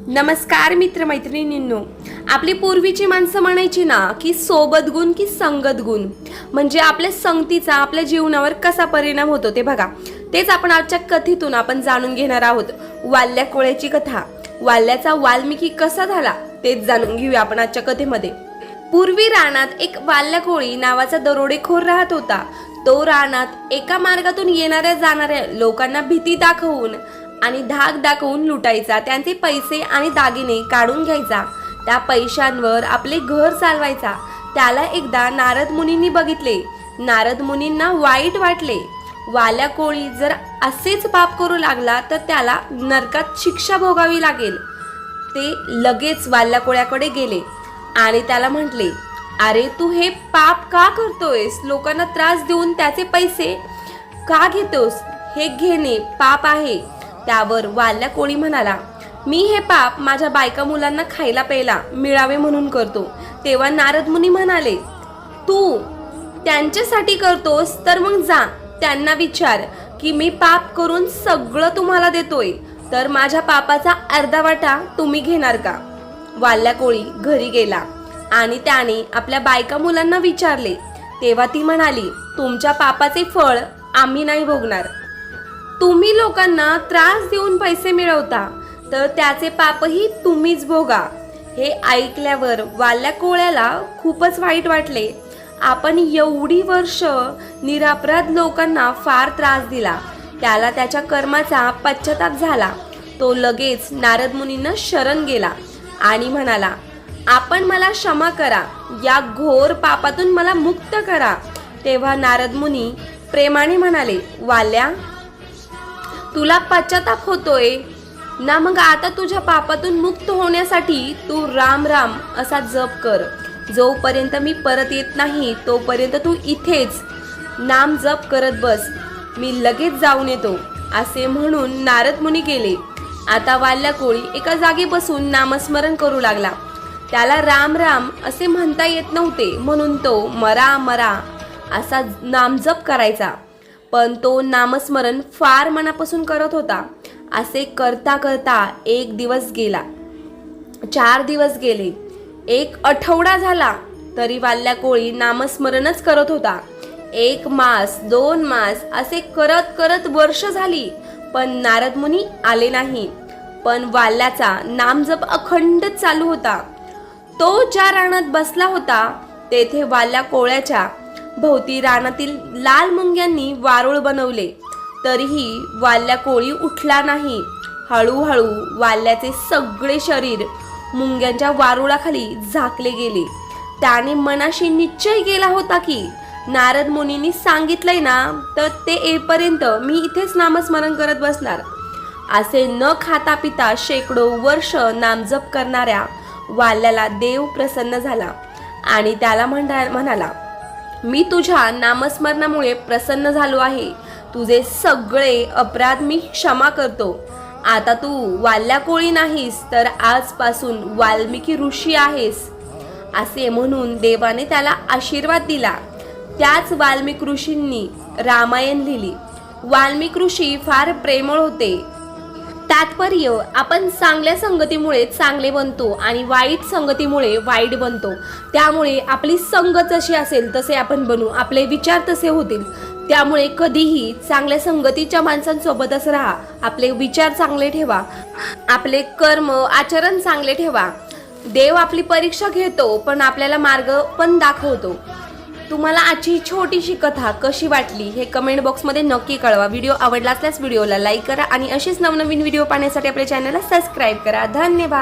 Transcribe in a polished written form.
नमस्कार मित्रमैत्रिणींनो, आपली पूर्वीची माणसं म्हणायची ना की सोबत गुण की संगत गुण, म्हणजे आपल्या संगतीचा आपल्या जीवनावर कसा परिणाम होतो ते बघा. तेच आपण आजच्या कथेतून आपण जाणून घेणार आहोत. वाल्या कोळ्याची कथा. वाल्याचा वाल्मिकी कसा झाला तेच जाणून घेऊया आपण आजच्या कथेमध्ये. पूर्वी रानात एक वाल्या कोळी नावाचा दरोडेखोर राहत होता. तो रानात एका मार्गातून येणाऱ्या जाणाऱ्या लोकांना भीती दाखवून आणि धाक दाखवून लुटायचा, त्यांचे पैसे आणि दागिने काढून घ्यायचा, त्या पैशांवर आपले घर चालवायचा. त्याला एकदा नारद मुनींनी बघितले. नारद मुनींना वाईट वाटले. वाल्या कोळी जर असेच पाप करू लागला तर त्याला नरकात शिक्षा भोगावी लागेल. ते लगेच वाल्या कोळ्याकडे गेले आणि त्याला म्हटले, अरे तू हे पाप का करतोयस? लोकांना त्रास देऊन त्याचे पैसे का घेतोस? हे घेणे पाप आहे. त्यावर वाल्या कोळी म्हणाला, मी हे पाप माझ्या बायका मुलांना खायला प्यायला मिळावे म्हणून करतो. तेव्हा नारद मुनी म्हणाले, तू त्यांच्यासाठी करतोस तर मग जा, त्यांना विचार की मी पाप करून सगळं तुम्हाला देतोय, तर माझ्या पापाचा अर्धा वाटा तुम्ही घेणार का? वाल्या कोळी घरी गेला आणि त्याने आपल्या बायका मुलांना विचारले. तेव्हा ती म्हणाली, तुमच्या पापाचे फळ आम्ही नाही भोगणार. तुम्ही लोकांना त्रास देऊन पैसे मिळवता तर त्याचे पापही तुम्हीच भोगा. हे ऐकल्यावर वाल्या कोळ्याला खूपच वाईट वाटले. आपण एवढी वर्ष निरपराध लोकांना फार त्रास दिला. त्याला त्याच्या कर्माचा पश्चाताप झाला. तो लगेच नारद मुनींना शरण गेला आणि म्हणाला, आपण मला क्षमा करा, या घोर पापातून मला मुक्त करा. तेव्हा नारद मुनी प्रेमाने म्हणाले, वाल्या तुला पश्चाताप होतोय ना, मग आता तुझ्या पापातून मुक्त होण्यासाठी तू राम राम असा जप कर. जोपर्यंत मी परत येत नाही तोपर्यंत तू इथेच नाम जप करत बस, मी लगेच जाऊन येतो. असे म्हणून नारद मुनी गेले. आता वाल्या कोळी एका जागी बसून नामस्मरण करू लागला. त्याला राम राम असे म्हणता येत नव्हते, म्हणून तो मरा मरा असा नामजप करायचा. पण तो नामस्मरण फार मनापासून करत होता. असे करता करता एक दिवस गेला, 4 दिवस गेले, 1 आठवडा झाला, तरी वाल्या कोळी नामस्मरणच करत होता. 1 मास 2 मास असे करत करत वर्ष झाली, पण नारद मुनी आले नाही. पण वाल्याचा नामजप अखंड चालू होता. तो ज्या रानात बसला होता तेथे वाल्या कोळ्याच्या भोवती रानातील लाल मुंग्यांनी वारुळ बनवले, तरीही वाल्या कोळी उठला नाही. हळूहळू वाल्याचे सगळे शरीर मुंग्यांच्या वारुळाखाली झाकले गेले. त्याने मनाशी निश्चय केला होता की नारद मुनींनी सांगितलंय ना, तर ते येईपर्यंत मी इथेच नामस्मरण करत बसणार. असे न खाता पिता शेकडो वर्ष नामजप करणाऱ्या वाल्याला देव प्रसन्न झाला आणि त्याला म्हणाला, मी तुझ्या नामस्मरणामुळे प्रसन्न झालो आहे. तुझे सगळे अपराध मी क्षमा करतो. आता तू वाल्या कोळी नाहीस, तर आजपासून वाल्मिकी ऋषी आहेस. असे म्हणून देवाने त्याला आशीर्वाद दिला. त्याच वाल्मिकी ऋषींनी रामायण लिहिली. वाल्मिकी ऋषी फार प्रेमळ होते. तात्पर्य, आपण चांगल्या संगतीमुळे चांगले बनतो आणि वाईट संगतीमुळे वाईट बनतो. त्यामुळे आपली संगत जशी असेल तसे आपण बनू, आपले विचार तसे होतील. त्यामुळे कधीही चांगल्या संगतीच्या माणसांसोबतच राहा. आपले विचार चांगले ठेवा, आपले कर्म आचरण चांगले ठेवा. देव आपली परीक्षा घेतो पण आपल्याला मार्ग पण दाखवतो. तुम्हाला आजची छोटीशी कथा कशी वाटली हे कमेंट बॉक्समध्ये नक्की कळवा. व्हिडिओ आवडला असल्यास व्हिडिओला लाईक करा आणि अशीच नवनवीन व्हिडिओ पाहण्यासाठी आपल्या चॅनलला सबस्क्राईब करा. धन्यवाद.